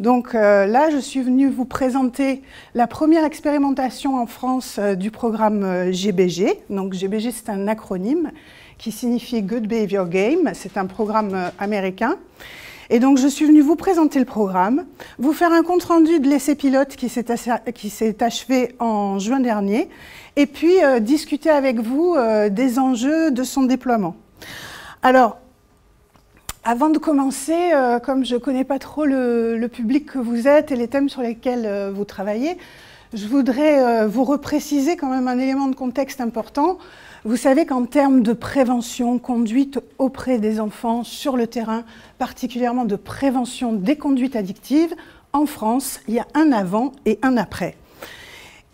Donc là, je suis venue vous présenter la première expérimentation en France du programme GBG. Donc GBG, c'est un acronyme qui signifie Good Behavior Game. C'est un programme américain. Et donc je suis venue vous présenter le programme, vous faire un compte-rendu de l'essai pilote qui s'est achevé en juin dernier, et puis discuter avec vous des enjeux de son déploiement. Alors, avant de commencer, comme je ne connais pas trop le public que vous êtes et les thèmes sur lesquels vous travaillez, je voudrais vous repréciser quand même un élément de contexte important. Vous savez qu'en termes de prévention conduite auprès des enfants sur le terrain, particulièrement de prévention des conduites addictives, en France, il y a un avant et un après.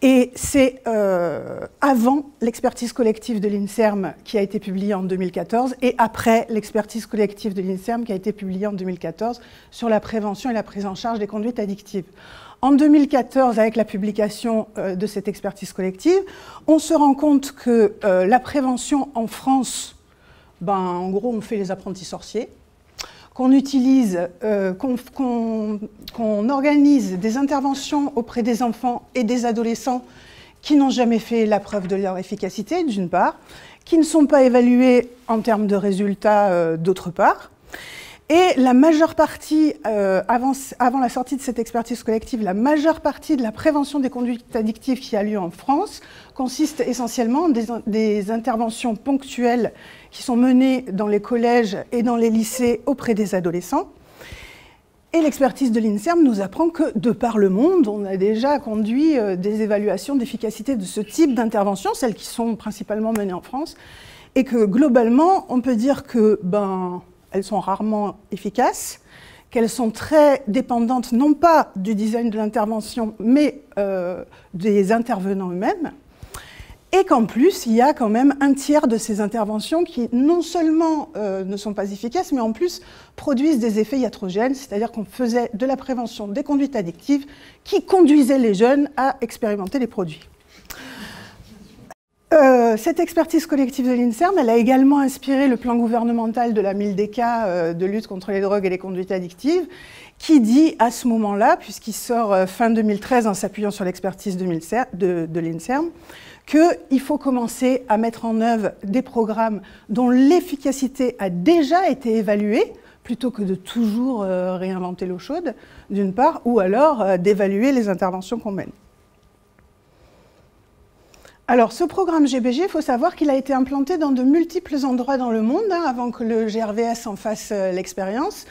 Et c'est avant l'expertise collective de l'INSERM qui a été publiée en 2014 et après l'expertise collective de l'INSERM qui a été publiée en 2014 sur la prévention et la prise en charge des conduites addictives. En 2014, avec la publication de cette expertise collective, on se rend compte que la prévention en France, en gros, on fait les apprentis sorciers, qu'on utilise, qu'on organise des interventions auprès des enfants et des adolescents qui n'ont jamais fait la preuve de leur efficacité, d'une part, qui ne sont pas évalués en termes de résultats, d'autre part. Et la majeure partie, avant la sortie de cette expertise collective, la majeure partie de la prévention des conduites addictives qui a lieu en France consiste essentiellement en des interventions ponctuelles qui sont menées dans les collèges et dans les lycées auprès des adolescents. Et l'expertise de l'INSERM nous apprend que, de par le monde, on a déjà conduit des évaluations d'efficacité de ce type d'interventions, celles qui sont principalement menées en France, et que globalement, on peut dire que elles sont rarement efficaces, qu'elles sont très dépendantes non pas du design de l'intervention, mais des intervenants eux-mêmes, et qu'en plus, il y a quand même un tiers de ces interventions qui non seulement ne sont pas efficaces, mais en plus produisent des effets iatrogènes, c'est-à-dire qu'on faisait de la prévention des conduites addictives qui conduisaient les jeunes à expérimenter les produits. Cette expertise collective de l'INSERM, elle a également inspiré le plan gouvernemental de la MILDECA de lutte contre les drogues et les conduites addictives, qui dit à ce moment-là, puisqu'il sort fin 2013 en s'appuyant sur l'expertise de l'INSERM, qu'il faut commencer à mettre en œuvre des programmes dont l'efficacité a déjà été évaluée, plutôt que de toujours réinventer l'eau chaude, d'une part, ou alors d'évaluer les interventions qu'on mène. Alors, ce programme GBG, il faut savoir qu'il a été implanté dans de multiples endroits dans le monde, avant que le GRVS en fasse l'expérience.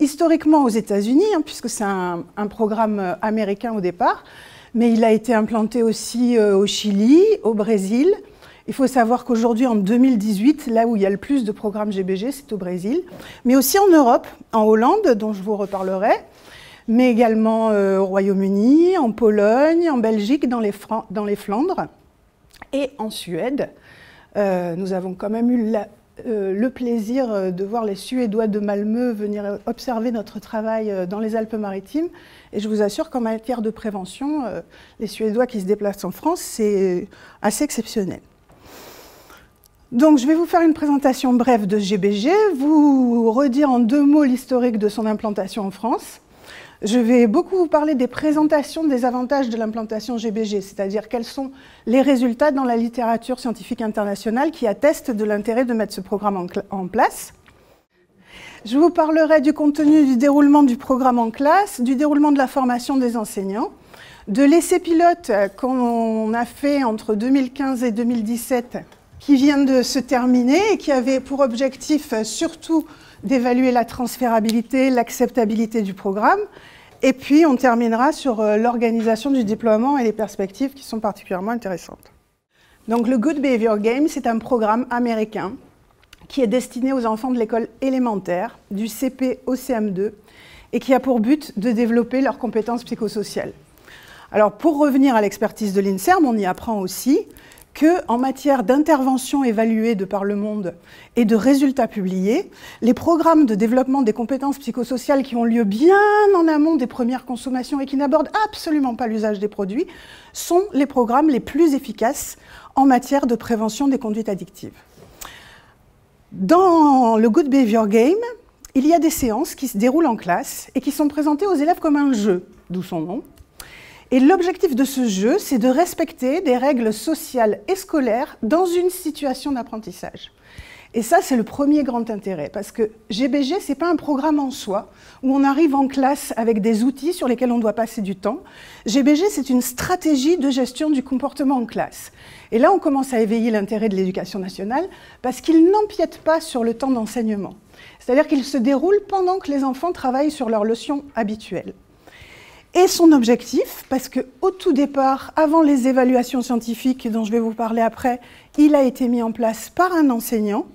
Historiquement aux États-Unis, puisque c'est un programme américain au départ, mais il a été implanté aussi au Chili, au Brésil. Il faut savoir qu'aujourd'hui, en 2018, là où il y a le plus de programmes GBG, c'est au Brésil, mais aussi en Europe, en Hollande, dont je vous reparlerai, mais également au Royaume-Uni, en Pologne, en Belgique, dans les Flandres. Et en Suède, nous avons quand même eu le plaisir de voir les Suédois de Malmö venir observer notre travail dans les Alpes-Maritimes. Et je vous assure qu'en matière de prévention, les Suédois qui se déplacent en France, c'est assez exceptionnel. Donc je vais vous faire une présentation brève de GBG, vous redire en 2 mots l'historique de son implantation en France. Je vais beaucoup vous parler des présentations des avantages de l'implantation GBG, c'est-à-dire quels sont les résultats dans la littérature scientifique internationale qui attestent de l'intérêt de mettre ce programme en place. Je vous parlerai du contenu du déroulement du programme en classe, du déroulement de la formation des enseignants, de l'essai pilote qu'on a fait entre 2015 et 2017, qui vient de se terminer et qui avait pour objectif surtout d'évaluer la transférabilité, l'acceptabilité du programme. Et puis, on terminera sur l'organisation du déploiement et les perspectives qui sont particulièrement intéressantes. Donc, le Good Behavior Game, c'est un programme américain qui est destiné aux enfants de l'école élémentaire, du CP au CM2, et qui a pour but de développer leurs compétences psychosociales. Alors, pour revenir à l'expertise de l'INSERM, on y apprend aussi qu'en matière d'intervention évaluée de par le monde et de résultats publiés, les programmes de développement des compétences psychosociales qui ont lieu bien en amont des premières consommations et qui n'abordent absolument pas l'usage des produits sont les programmes les plus efficaces en matière de prévention des conduites addictives. Dans le Good Behavior Game, il y a des séances qui se déroulent en classe et qui sont présentées aux élèves comme un jeu, d'où son nom. Et l'objectif de ce jeu, c'est de respecter des règles sociales et scolaires dans une situation d'apprentissage. Et ça, c'est le premier grand intérêt, parce que GBG, ce n'est pas un programme en soi, où on arrive en classe avec des outils sur lesquels on doit passer du temps. GBG, c'est une stratégie de gestion du comportement en classe. Et là, on commence à éveiller l'intérêt de l'éducation nationale, parce qu'il n'empiète pas sur le temps d'enseignement. C'est-à-dire qu'il se déroule pendant que les enfants travaillent sur leurs leçons habituelles. Et son objectif, parce qu'au tout départ, avant les évaluations scientifiques dont je vais vous parler après, il a été mis en place par un enseignant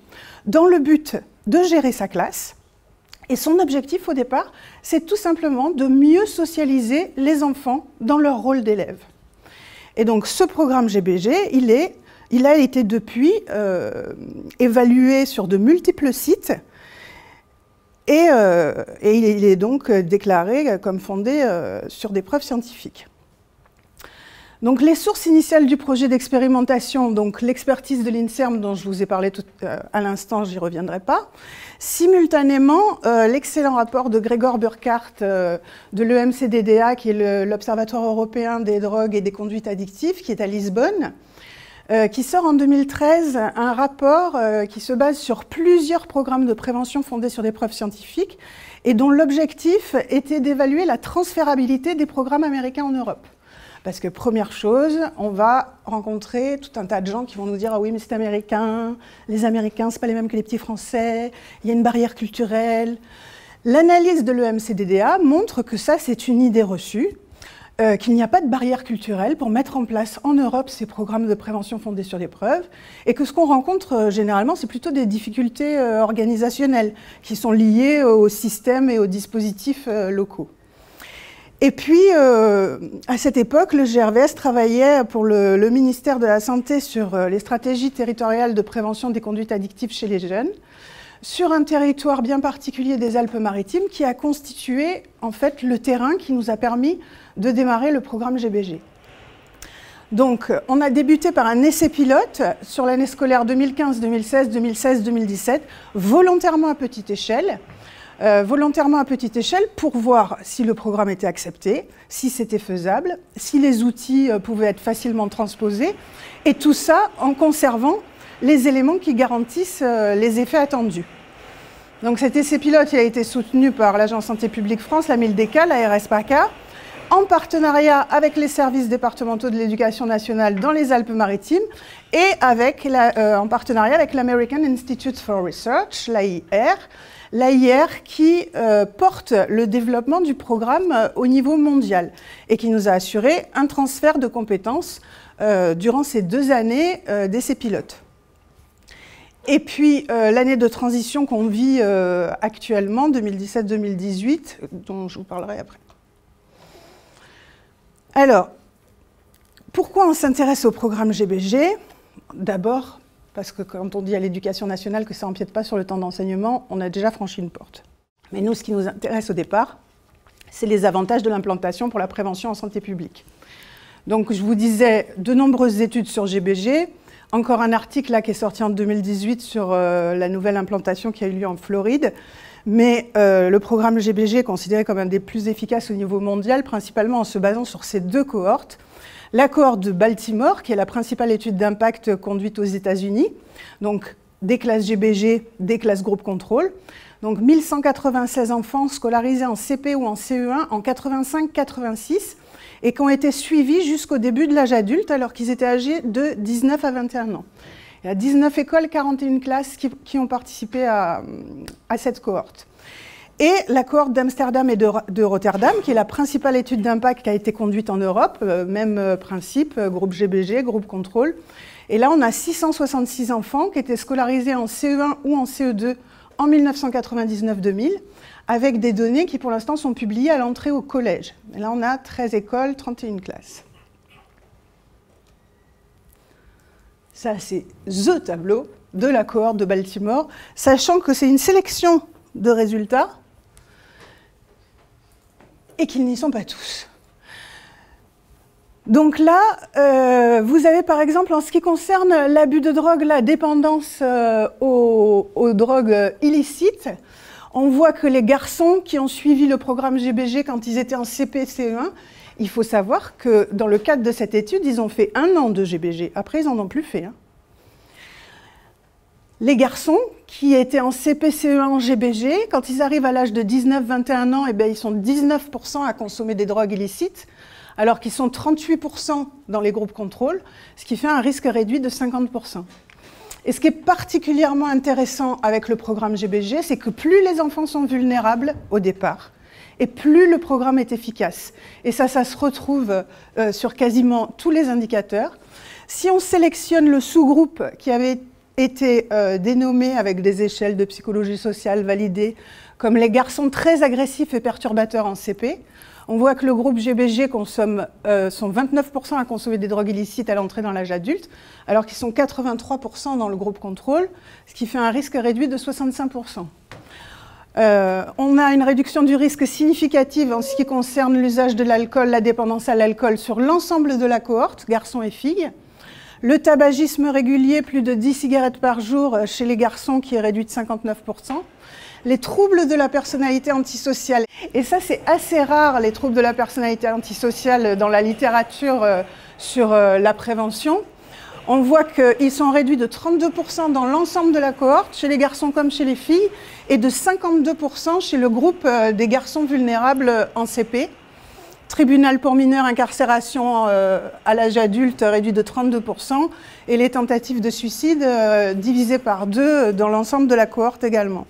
dans le but de gérer sa classe. Et son objectif au départ, c'est tout simplement de mieux socialiser les enfants dans leur rôle d'élève. Et donc ce programme GBG, il a été depuis évalué sur de multiples sites. Et il est donc déclaré comme fondé sur des preuves scientifiques. Donc les sources initiales du projet d'expérimentation, donc l'expertise de l'INSERM dont je vous ai parlé à l'instant, j'y reviendrai pas. Simultanément, l'excellent rapport de Gregor Burkhardt de l'EMCDDA, qui est l'Observatoire européen des drogues et des conduites addictives, qui est à Lisbonne, qui sort en 2013 un rapport qui se base sur plusieurs programmes de prévention fondés sur des preuves scientifiques et dont l'objectif était d'évaluer la transférabilité des programmes américains en Europe. Parce que première chose, on va rencontrer tout un tas de gens qui vont nous dire « Ah oui, mais c'est américain, les Américains, c'est pas les mêmes que les petits Français, il y a une barrière culturelle. » L'analyse de l'EMCDDA montre que ça, c'est une idée reçue, qu'il n'y a pas de barrière culturelle pour mettre en place en Europe ces programmes de prévention fondés sur des preuves, et que ce qu'on rencontre généralement, c'est plutôt des difficultés organisationnelles qui sont liées au système et aux dispositifs locaux. Et puis, à cette époque, le GRVS travaillait pour le ministère de la Santé sur les stratégies territoriales de prévention des conduites addictives chez les jeunes, sur un territoire bien particulier des Alpes-Maritimes qui a constitué en fait le terrain qui nous a permis de démarrer le programme GBG. Donc, on a débuté par un essai pilote sur l'année scolaire 2015-2016, 2016-2017, volontairement à petite échelle. Pour voir si le programme était accepté, si c'était faisable, si les outils pouvaient être facilement transposés, et tout ça en conservant les éléments qui garantissent les effets attendus. Donc cet essai pilote il a été soutenu par l'Agence Santé publique France, la MILDECA, la RSPACA, en partenariat avec les services départementaux de l'éducation nationale dans les Alpes-Maritimes et en partenariat avec l'American Institute for Research, l'AIR, qui porte le développement du programme au niveau mondial et qui nous a assuré un transfert de compétences durant ces 2 années d'essai pilote. Et puis l'année de transition qu'on vit actuellement, 2017-2018, dont je vous parlerai après. Alors, pourquoi on s'intéresse au programme GBG? D'abord, parce que quand on dit à l'éducation nationale que ça n'empiète pas sur le temps d'enseignement, on a déjà franchi une porte. Mais nous, ce qui nous intéresse au départ, c'est les avantages de l'implantation pour la prévention en santé publique. Donc, je vous disais, de nombreuses études sur GBG, encore un article là, qui est sorti en 2018 sur la nouvelle implantation qui a eu lieu en Floride, mais le programme GBG est considéré comme un des plus efficaces au niveau mondial, principalement en se basant sur ces 2 cohortes. La cohorte de Baltimore, qui est la principale étude d'impact conduite aux États-Unis, donc des classes GBG, des classes groupe contrôle. Donc 1196 enfants scolarisés en CP ou en CE1 en 85-86 et qui ont été suivis jusqu'au début de l'âge adulte alors qu'ils étaient âgés de 19 à 21 ans. Il y a 19 écoles, 41 classes qui ont participé à cette cohorte. Et la cohorte d'Amsterdam et de Rotterdam, qui est la principale étude d'impact qui a été conduite en Europe, même principe, groupe GBG, groupe contrôle. Et là, on a 666 enfants qui étaient scolarisés en CE1 ou en CE2 en 1999-2000, avec des données qui, pour l'instant, sont publiées à l'entrée au collège. Et là, on a 13 écoles, 31 classes. Ça, c'est THE tableau de la cohorte de Baltimore, sachant que c'est une sélection de résultats et qu'ils n'y sont pas tous. Donc là, vous avez par exemple, en ce qui concerne l'abus de drogue, la dépendance aux drogues illicites, On voit que les garçons qui ont suivi le programme GBG quand ils étaient en CP, CE1, il faut savoir que dans le cadre de cette étude, ils ont fait 1 an de GBG. Après, ils n'en ont plus fait. Les garçons qui étaient en CP, CE1 en GBG, quand ils arrivent à l'âge de 19-21 ans, eh bien, ils sont 19% à consommer des drogues illicites, alors qu'ils sont 38% dans les groupes contrôle, ce qui fait un risque réduit de 50%. Et ce qui est particulièrement intéressant avec le programme GBG, c'est que plus les enfants sont vulnérables au départ, et plus le programme est efficace. Et ça se retrouve sur quasiment tous les indicateurs. Si on sélectionne le sous-groupe qui avait été dénommé avec des échelles de psychologie sociale validées, comme les garçons très agressifs et perturbateurs en CP, on voit que le groupe GBG consomme, sont 29% à consommer des drogues illicites à l'entrée dans l'âge adulte, alors qu'ils sont 83% dans le groupe contrôle, ce qui fait un risque réduit de 65%. On a une réduction du risque significative en ce qui concerne l'usage de l'alcool, la dépendance à l'alcool sur l'ensemble de la cohorte, garçons et filles. Le tabagisme régulier, plus de 10 cigarettes par jour chez les garçons, qui est réduit de 59%. Les troubles de la personnalité antisociale. Et ça, c'est assez rare, les troubles de la personnalité antisociale dans la littérature sur la prévention. On voit qu'ils sont réduits de 32% dans l'ensemble de la cohorte, chez les garçons comme chez les filles, et de 52% chez le groupe des garçons vulnérables en CP. Tribunal pour mineurs, incarcération à l'âge adulte réduit de 32%, et les tentatives de suicide divisées par 2 dans l'ensemble de la cohorte également.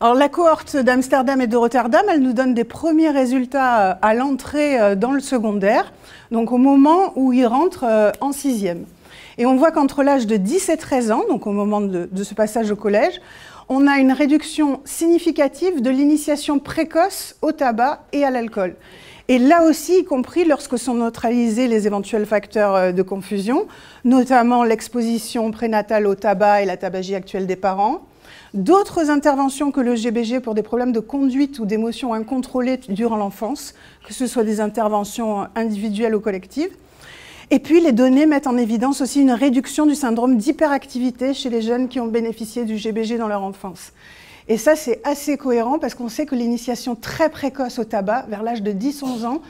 Alors, la cohorte d'Amsterdam et de Rotterdam, elle nous donne des premiers résultats à l'entrée dans le secondaire, donc au moment où ils rentrent en 6e. Et on voit qu'entre l'âge de 10 et 13 ans, donc au moment de ce passage au collège, on a une réduction significative de l'initiation précoce au tabac et à l'alcool. Et là aussi, y compris lorsque sont neutralisés les éventuels facteurs de confusion, notamment l'exposition prénatale au tabac et la tabagie actuelle des parents. D'autres interventions que le GBG pour des problèmes de conduite ou d'émotions incontrôlées durant l'enfance, que ce soit des interventions individuelles ou collectives. Et puis, les données mettent en évidence aussi une réduction du syndrome d'hyperactivité chez les jeunes qui ont bénéficié du GBG dans leur enfance. Et ça, c'est assez cohérent parce qu'on sait que l'initiation très précoce au tabac, vers l'âge de 10-11 ans,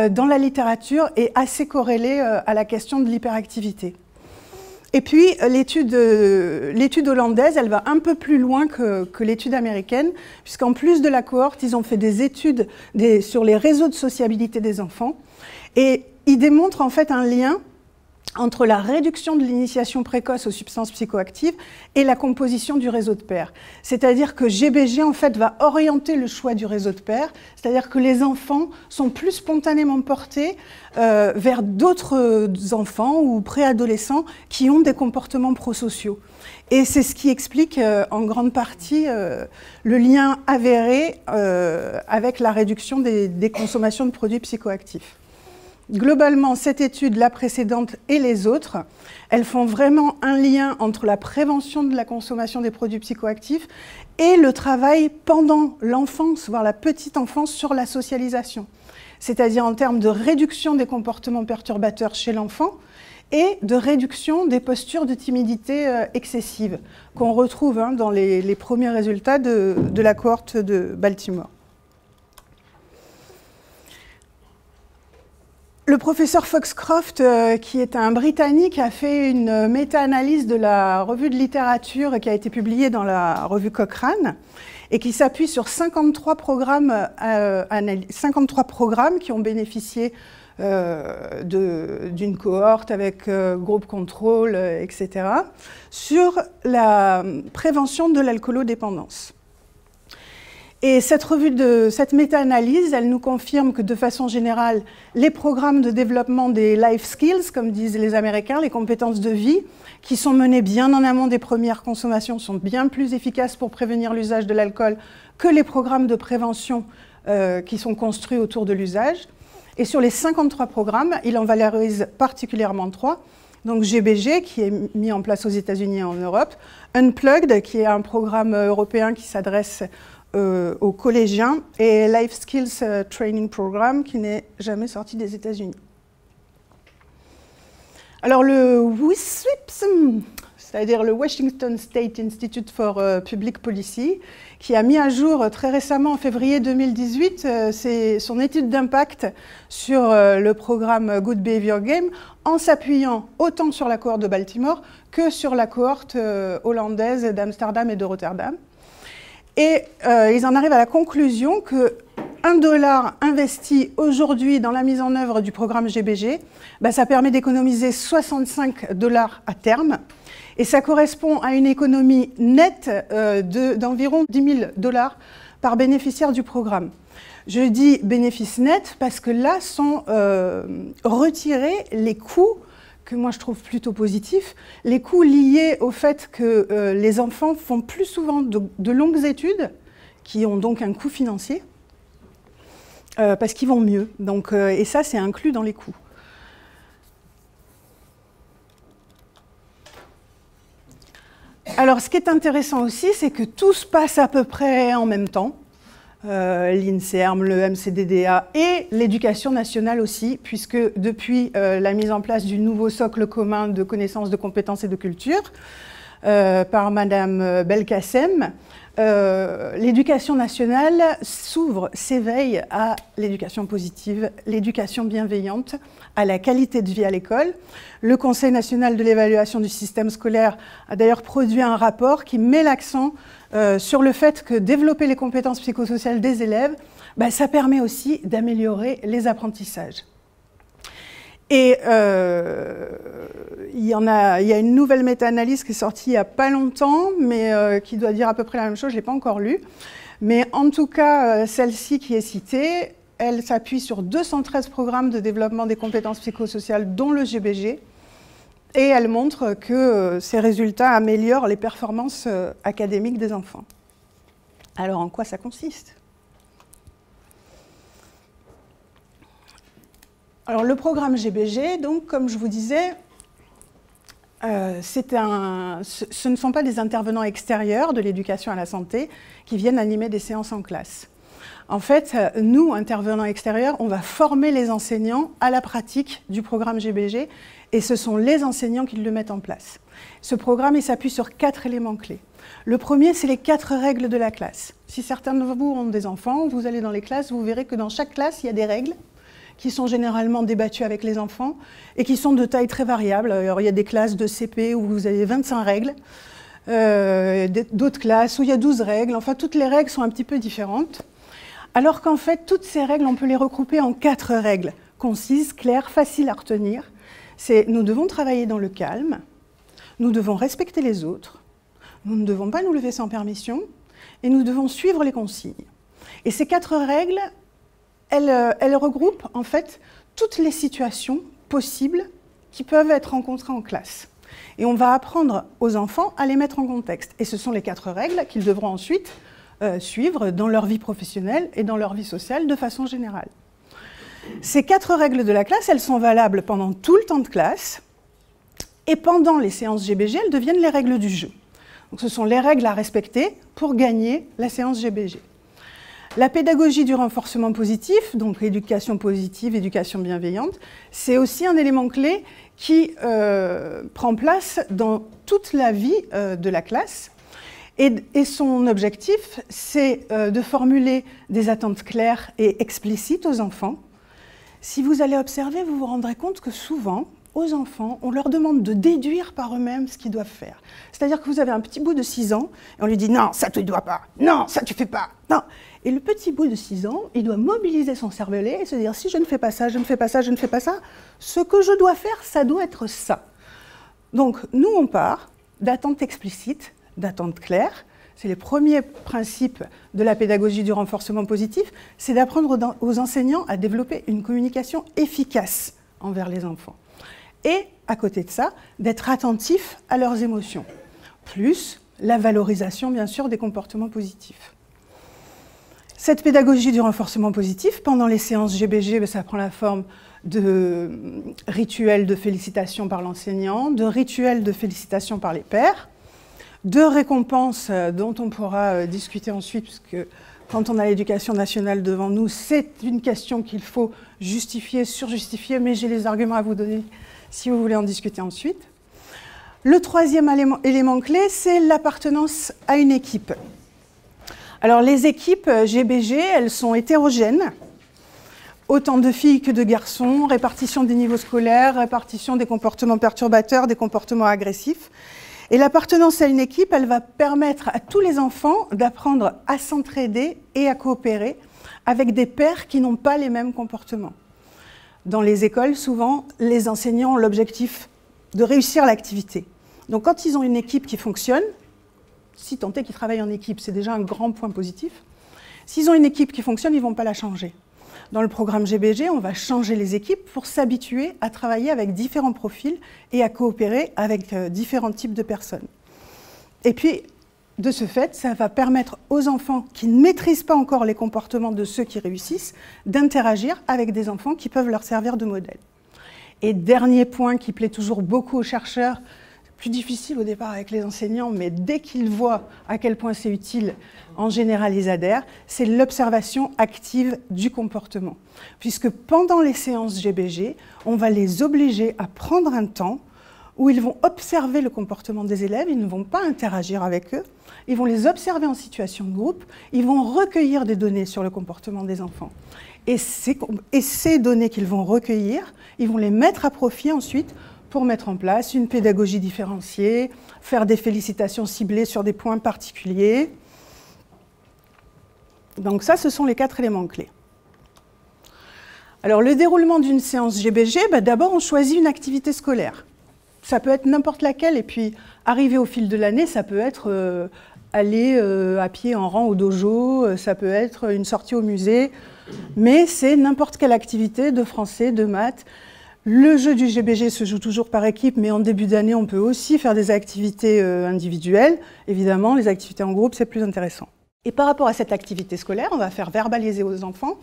dans la littérature, est assez corrélée à la question de l'hyperactivité. Et puis, l'étude hollandaise, elle va un peu plus loin que l'étude américaine, puisqu'en plus de la cohorte, ils ont fait des études sur les réseaux de sociabilité des enfants. Et ils démontrent en fait un lien entre la réduction de l'initiation précoce aux substances psychoactives et la composition du réseau de pairs. C'est-à-dire que GBG, en fait, va orienter le choix du réseau de pairs, c'est-à-dire que les enfants sont plus spontanément portés vers d'autres enfants ou préadolescents qui ont des comportements prosociaux. Et c'est ce qui explique en grande partie le lien avéré avec la réduction des consommations de produits psychoactifs. Globalement, cette étude, la précédente et les autres, elles font vraiment un lien entre la prévention de la consommation des produits psychoactifs et le travail pendant l'enfance, voire la petite enfance, sur la socialisation. C'est-à-dire en termes de réduction des comportements perturbateurs chez l'enfant et de réduction des postures de timidité excessive qu'on retrouve dans les premiers résultats de la cohorte de Baltimore. Le professeur Foxcroft, qui est un Britannique, a fait une méta-analyse de la revue de littérature qui a été publiée dans la revue Cochrane et qui s'appuie sur 53 programmes qui ont bénéficié d'une cohorte avec groupe contrôle, etc., sur la prévention de l'alcoolodépendance. Et cette méta-analyse, elle nous confirme que de façon générale, les programmes de développement des life skills, comme disent les Américains, les compétences de vie, qui sont menés bien en amont des premières consommations, sont bien plus efficaces pour prévenir l'usage de l'alcool que les programmes de prévention qui sont construits autour de l'usage. Et sur les 53 programmes, il en valorise particulièrement 3. Donc GBG, qui est mis en place aux États-Unis et en Europe, Unplugged, qui est un programme européen qui s'adresse aux collégiens, et Life Skills Training Program, qui n'est jamais sorti des États-Unis. Alors le WISWIPS, c'est-à-dire le Washington State Institute for Public Policy, qui a mis à jour très récemment, en février 2018, son étude d'impact sur le programme Good Behavior Game, en s'appuyant autant sur la cohorte de Baltimore que sur la cohorte hollandaise d'Amsterdam et de Rotterdam. Et ils en arrivent à la conclusion que $1 investi aujourd'hui dans la mise en œuvre du programme GBG, ça permet d'économiser $65 à terme. Et ça correspond à une économie nette d'environ $10 000 par bénéficiaire du programme. Je dis bénéfice net parce que là sont retirés les coûts, que moi je trouve plutôt positifs, les coûts liés au fait que les enfants font plus souvent de longues études, qui ont donc un coût financier, parce qu'ils vont mieux. Donc, et ça, c'est inclus dans les coûts. Alors, ce qui est intéressant aussi, c'est que tout se passe à peu près en même temps. L'INSERM, le MCDDA et l'éducation nationale aussi, puisque depuis la mise en place du nouveau socle commun de connaissances, de compétences et de culture, par Madame Belkacem, l'éducation nationale s'éveille à l'éducation positive, l'éducation bienveillante, à la qualité de vie à l'école. Le Conseil national de l'évaluation du système scolaire a d'ailleurs produit un rapport qui met l'accent sur le fait que développer les compétences psychosociales des élèves, ça permet aussi d'améliorer les apprentissages. Et il y a une nouvelle méta-analyse qui est sortie il n'y a pas longtemps, mais qui doit dire à peu près la même chose, je ne l'ai pas encore lue. Mais en tout cas, celle-ci qui est citée, elle s'appuie sur 213 programmes de développement des compétences psychosociales, dont le GBG, et elle montre que ces résultats améliorent les performances académiques des enfants. Alors, en quoi ça consiste ? Alors, le programme GBG, donc, comme je vous disais, ce ne sont pas des intervenants extérieurs de l'éducation à la santé qui viennent animer des séances en classe. En fait, nous, intervenants extérieurs, on va former les enseignants à la pratique du programme GBG et ce sont les enseignants qui le mettent en place. Ce programme, il s'appuie sur 4 éléments clés. Le premier, c'est les 4 règles de la classe. Si certains de vous ont des enfants, vous allez dans les classes, vous verrez que dans chaque classe, il y a des règles qui sont généralement débattues avec les enfants et qui sont de taille très variable. Alors, il y a des classes de CP où vous avez 25 règles, d'autres classes où il y a 12 règles. Enfin, toutes les règles sont un petit peu différentes. Alors qu'en fait, toutes ces règles, on peut les regrouper en 4 règles, concises, claires, faciles à retenir. C'est nous devons travailler dans le calme, nous devons respecter les autres, nous ne devons pas nous lever sans permission et nous devons suivre les consignes. Et ces 4 règles, elles regroupent en fait toutes les situations possibles qui peuvent être rencontrées en classe. Et on va apprendre aux enfants à les mettre en contexte. Et ce sont les 4 règles qu'ils devront ensuite suivre dans leur vie professionnelle et dans leur vie sociale de façon générale. Ces 4 règles de la classe, elles sont valables pendant tout le temps de classe et pendant les séances GBG, elles deviennent les règles du jeu. Donc ce sont les règles à respecter pour gagner la séance GBG. La pédagogie du renforcement positif, donc éducation positive, éducation bienveillante, c'est aussi un élément clé qui prend place dans toute la vie de la classe. Et son objectif, c'est de formuler des attentes claires et explicites aux enfants. Si vous allez observer, vous vous rendrez compte que souvent, aux enfants, on leur demande de déduire par eux-mêmes ce qu'ils doivent faire. C'est-à-dire que vous avez un petit bout de 6 ans, et on lui dit « Non, ça tu ne dois pas. Non, ça tu ne fais pas. Non ». Et le petit bout de 6 ans, il doit mobiliser son cervelet et se dire « Si je ne fais pas ça, je ne fais pas ça, je ne fais pas ça, ce que je dois faire, ça doit être ça. » Donc, nous, on part d'attentes explicites, d'attentes claires. C'est les premiers principes de la pédagogie du renforcement positif, c'est d'apprendre aux enseignants à développer une communication efficace envers les enfants. Et, à côté de ça, d'être attentifs à leurs émotions, plus la valorisation, bien sûr, des comportements positifs. Cette pédagogie du renforcement positif, pendant les séances GBG, ça prend la forme de rituels de félicitations par l'enseignant, de rituels de félicitations par les pairs, de récompenses dont on pourra discuter ensuite, puisque quand on a l'éducation nationale devant nous, c'est une question qu'il faut justifier, surjustifier, mais j'ai les arguments à vous donner si vous voulez en discuter ensuite. Le troisième élément clé, c'est l'appartenance à une équipe. Alors les équipes GBG, elles sont hétérogènes. Autant de filles que de garçons, répartition des niveaux scolaires, répartition des comportements perturbateurs, des comportements agressifs. Et l'appartenance à une équipe, elle va permettre à tous les enfants d'apprendre à s'entraider et à coopérer avec des pairs qui n'ont pas les mêmes comportements. Dans les écoles, souvent, les enseignants ont l'objectif de réussir l'activité. Donc quand ils ont une équipe qui fonctionne, si tant est qu'ils travaillent en équipe, c'est déjà un grand point positif. S'ils ont une équipe qui fonctionne, ils ne vont pas la changer. Dans le programme GBG, on va changer les équipes pour s'habituer à travailler avec différents profils et à coopérer avec différents types de personnes. Et puis, de ce fait, ça va permettre aux enfants qui ne maîtrisent pas encore les comportements de ceux qui réussissent d'interagir avec des enfants qui peuvent leur servir de modèle. Et dernier point qui plaît toujours beaucoup aux chercheurs, plus difficile au départ avec les enseignants, mais dès qu'ils voient à quel point c'est utile, en général ils adhèrent, c'est l'observation active du comportement. Puisque pendant les séances GBG, on va les obliger à prendre un temps où ils vont observer le comportement des élèves, ils ne vont pas interagir avec eux, ils vont les observer en situation de groupe, ils vont recueillir des données sur le comportement des enfants. Et ces données qu'ils vont recueillir, ils vont les mettre à profit ensuite pour mettre en place une pédagogie différenciée, faire des félicitations ciblées sur des points particuliers. Donc ça, ce sont les 4 éléments clés. Alors le déroulement d'une séance GBG, d'abord on choisit une activité scolaire. Ça peut être n'importe laquelle, et puis arriver au fil de l'année, ça peut être aller à pied en rang au dojo, ça peut être une sortie au musée, mais c'est n'importe quelle activité de français, de maths. Le jeu du GBG se joue toujours par équipe, mais en début d'année, on peut aussi faire des activités individuelles. Évidemment, les activités en groupe, c'est plus intéressant. Et par rapport à cette activité scolaire, on va faire verbaliser aux enfants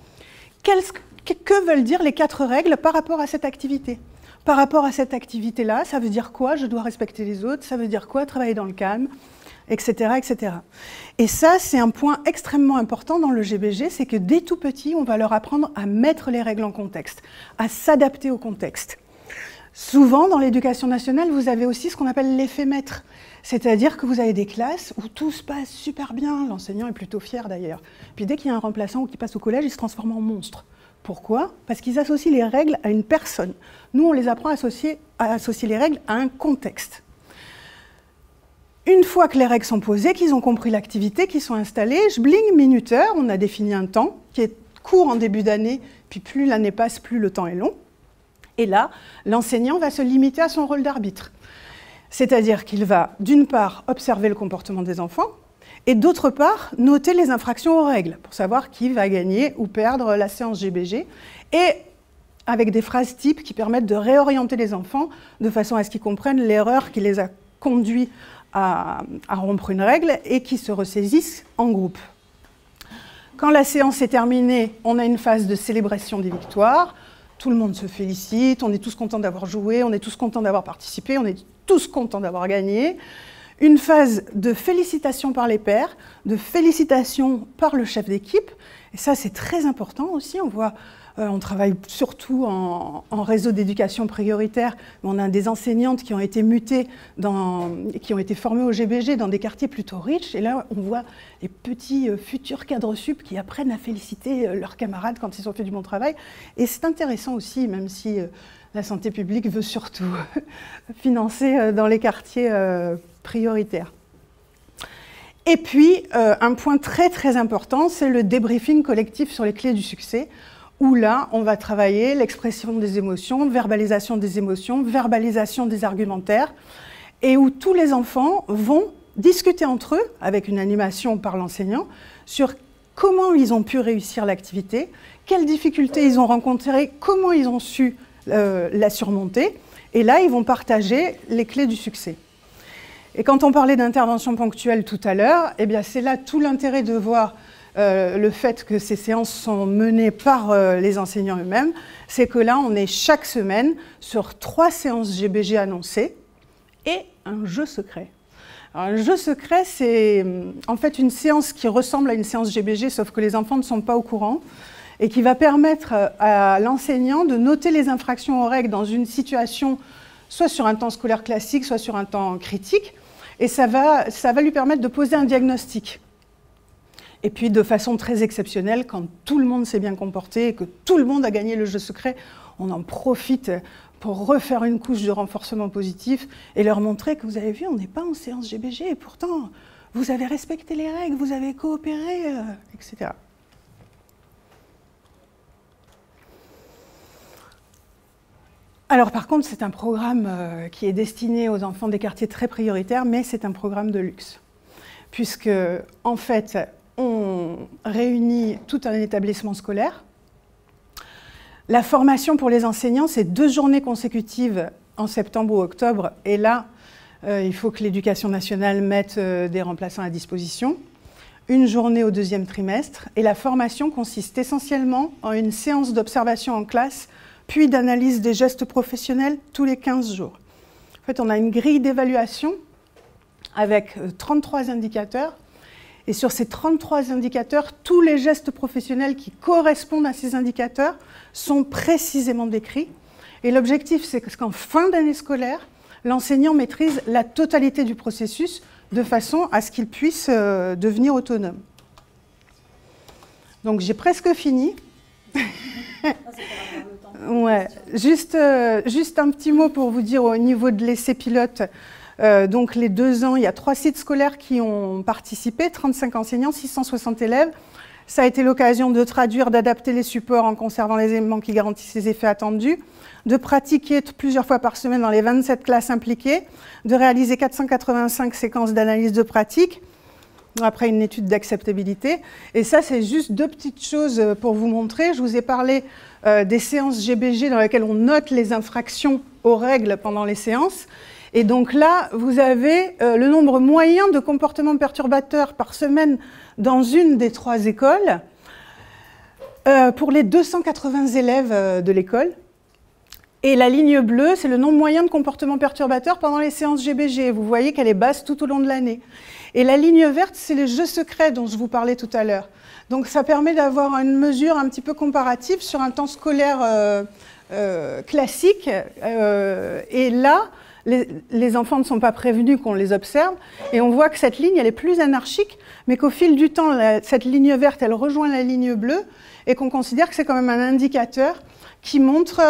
que veulent dire les 4 règles par rapport à cette activité. Par rapport à cette activité-là, ça veut dire quoi? Je dois respecter les autres, ça veut dire quoi? Travailler dans le calme, etc., etc. Et ça, c'est un point extrêmement important dans le GBG, c'est que dès tout petit, on va leur apprendre à mettre les règles en contexte, à s'adapter au contexte. Souvent, dans l'éducation nationale, vous avez aussi ce qu'on appelle l'effet maître, c'est-à-dire que vous avez des classes où tout se passe super bien, l'enseignant est plutôt fier d'ailleurs. Puis dès qu'il y a un remplaçant ou qui passe au collège, il se transforme en monstre. Pourquoi? Parce qu'ils associent les règles à une personne. Nous, on les apprend à associer les règles à un contexte. Une fois que les règles sont posées, qu'ils ont compris l'activité, qu'ils sont installés, bling, minuteur, on a défini un temps qui est court en début d'année, puis plus l'année passe, plus le temps est long. Et là, l'enseignant va se limiter à son rôle d'arbitre. C'est-à-dire qu'il va, d'une part, observer le comportement des enfants, et d'autre part, noter les infractions aux règles, pour savoir qui va gagner ou perdre la séance GBG, et avec des phrases types qui permettent de réorienter les enfants de façon à ce qu'ils comprennent l'erreur qui les a conduits à rompre une règle et qui se ressaisissent en groupe. Quand la séance est terminée, on a une phase de célébration des victoires. Tout le monde se félicite, on est tous contents d'avoir joué, on est tous contents d'avoir participé, on est tous contents d'avoir gagné. Une phase de félicitations par les pairs, de félicitations par le chef d'équipe. Et ça, c'est très important aussi. On travaille surtout en réseau d'éducation prioritaire. On a des enseignantes qui ont été mutées, qui ont été formées au GBG dans des quartiers plutôt riches. Et là, on voit les petits futurs cadres sup qui apprennent à féliciter leurs camarades quand ils ont fait du bon travail. Et c'est intéressant aussi, même si la santé publique veut surtout financer dans les quartiers prioritaires. Et puis, un point très très important, c'est le débriefing collectif sur les clés du succès, où là, on va travailler l'expression des émotions, verbalisation des argumentaires, et où tous les enfants vont discuter entre eux, avec une animation par l'enseignant, sur comment ils ont pu réussir l'activité, quelles difficultés ils ont rencontrées, comment ils ont su la surmonter, et là, ils vont partager les clés du succès. Et quand on parlait d'intervention ponctuelle tout à l'heure, eh bien c'est là tout l'intérêt de voir le fait que ces séances sont menées par les enseignants eux-mêmes, c'est que là, on est chaque semaine sur 3 séances GBG annoncées et un jeu secret. Alors, un jeu secret, c'est en fait une séance qui ressemble à une séance GBG, sauf que les enfants ne sont pas au courant, et qui va permettre à l'enseignant de noter les infractions aux règles dans une situation soit sur un temps scolaire classique, soit sur un temps critique, et ça va lui permettre de poser un diagnostic. Et puis de façon très exceptionnelle, quand tout le monde s'est bien comporté et que tout le monde a gagné le jeu secret, on en profite pour refaire une couche de renforcement positif et leur montrer que vous avez vu, on n'est pas en séance GBG et pourtant vous avez respecté les règles, vous avez coopéré, etc. Alors par contre, c'est un programme qui est destiné aux enfants des quartiers très prioritaires, mais c'est un programme de luxe. Puisque, en fait, on réunit tout un établissement scolaire. La formation pour les enseignants, c'est 2 journées consécutives en septembre ou octobre. Et là, il faut que l'Éducation nationale mette des remplaçants à disposition. Une journée au 2e trimestre. Et la formation consiste essentiellement en une séance d'observation en classe, puis d'analyse des gestes professionnels tous les 15 jours. En fait, on a une grille d'évaluation avec 33 indicateurs. Et sur ces 33 indicateurs, tous les gestes professionnels qui correspondent à ces indicateurs sont précisément décrits. Et l'objectif, c'est qu'en fin d'année scolaire, l'enseignant maîtrise la totalité du processus de façon à ce qu'il puisse devenir autonome. Donc j'ai presque fini. Ouais. Juste un petit mot pour vous dire au niveau de l'essai pilote. Donc les 2 ans, il y a 3 sites scolaires qui ont participé, 35 enseignants, 660 élèves. Ça a été l'occasion de traduire, d'adapter les supports en conservant les éléments qui garantissent les effets attendus, de pratiquer plusieurs fois par semaine dans les 27 classes impliquées, de réaliser 485 séquences d'analyse de pratique, après une étude d'acceptabilité. Et ça, c'est juste 2 petites choses pour vous montrer. Je vous ai parlé des séances GBG dans lesquelles on note les infractions aux règles pendant les séances. Et donc là, vous avez le nombre moyen de comportements perturbateurs par semaine dans une des 3 écoles pour les 280 élèves de l'école. Et la ligne bleue, c'est le nombre moyen de comportements perturbateurs pendant les séances GBG. Vous voyez qu'elle est basse tout au long de l'année. Et la ligne verte, c'est les jeux secrets dont je vous parlais tout à l'heure. Donc ça permet d'avoir une mesure un petit peu comparative sur un temps scolaire classique. Et là, les enfants ne sont pas prévenus qu'on les observe, et on voit que cette ligne, elle est plus anarchique, mais qu'au fil du temps, cette ligne verte, elle rejoint la ligne bleue, et qu'on considère que c'est quand même un indicateur qui montre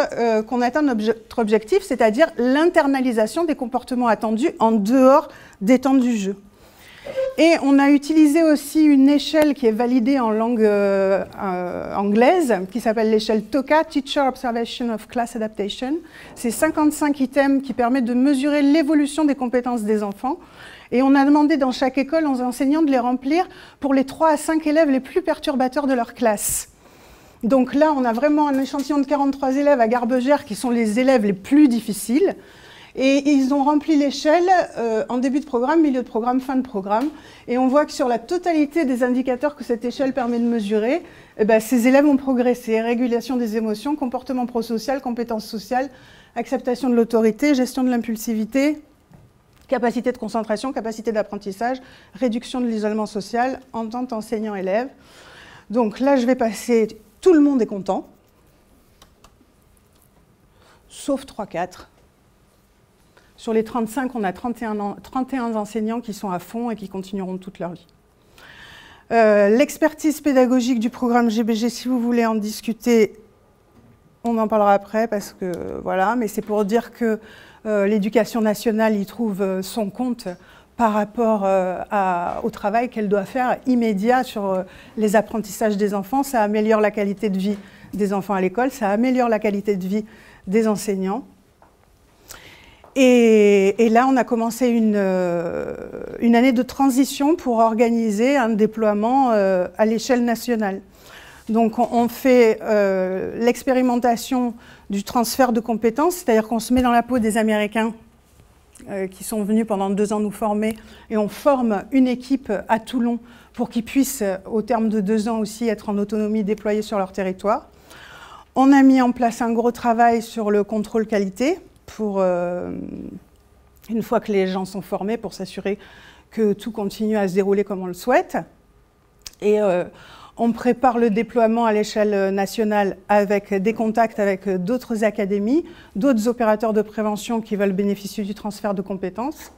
qu'on atteint notre objectif, c'est-à-dire l'internalisation des comportements attendus en dehors des temps du jeu. Et on a utilisé aussi une échelle qui est validée en langue anglaise, qui s'appelle l'échelle TOCA, Teacher Observation of Class Adaptation. C'est 55 items qui permettent de mesurer l'évolution des compétences des enfants. Et on a demandé dans chaque école aux enseignants de les remplir pour les 3 à 5 élèves les plus perturbateurs de leur classe. Donc là, on a vraiment un échantillon de 43 élèves à Garbegère qui sont les élèves les plus difficiles. Et ils ont rempli l'échelle en début de programme, milieu de programme, fin de programme. Et on voit que sur la totalité des indicateurs que cette échelle permet de mesurer, eh ben, ces élèves ont progressé. Régulation des émotions, comportement prosocial, compétences sociales, acceptation de l'autorité, gestion de l'impulsivité, capacité de concentration, capacité d'apprentissage, réduction de l'isolement social, entente enseignant-élève. Donc là, je vais passer... Tout le monde est content, sauf 3-4. Sur les 35, on a 31 enseignants qui sont à fond et qui continueront toute leur vie. L'expertise pédagogique du programme GBG, si vous voulez en discuter, on en parlera après, parce que voilà, mais c'est pour dire que l'Éducation nationale y trouve son compte par rapport au travail qu'elle doit faire immédiat sur les apprentissages des enfants. Ça améliore la qualité de vie des enfants à l'école, ça améliore la qualité de vie des enseignants. Et là, on a commencé une année de transition pour organiser un déploiement à l'échelle nationale. Donc, on fait l'expérimentation du transfert de compétences, c'est-à-dire qu'on se met dans la peau des Américains qui sont venus pendant 2 ans nous former, et on forme une équipe à Toulon pour qu'ils puissent, au terme de 2 ans aussi, être en autonomie déployée sur leur territoire. On a mis en place un gros travail sur le contrôle qualité, pour, une fois que les gens sont formés, pour s'assurer que tout continue à se dérouler comme on le souhaite. Et On prépare le déploiement à l'échelle nationale avec des contacts avec d'autres académies, d'autres opérateurs de prévention qui veulent bénéficier du transfert de compétences.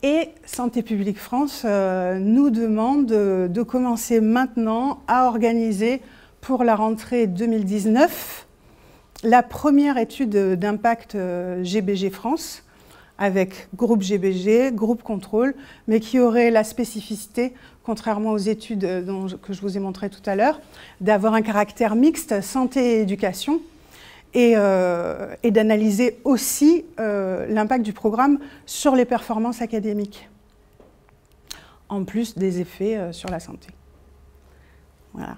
Et Santé publique France nous demande de commencer maintenant à organiser pour la rentrée 2019 la première étude d'impact GBG France avec groupe GBG, groupe contrôle, mais qui aurait la spécificité, contrairement aux études que je vous ai montrées tout à l'heure, d'avoir un caractère mixte santé et éducation et d'analyser aussi l'impact du programme sur les performances académiques, en plus des effets sur la santé. Voilà.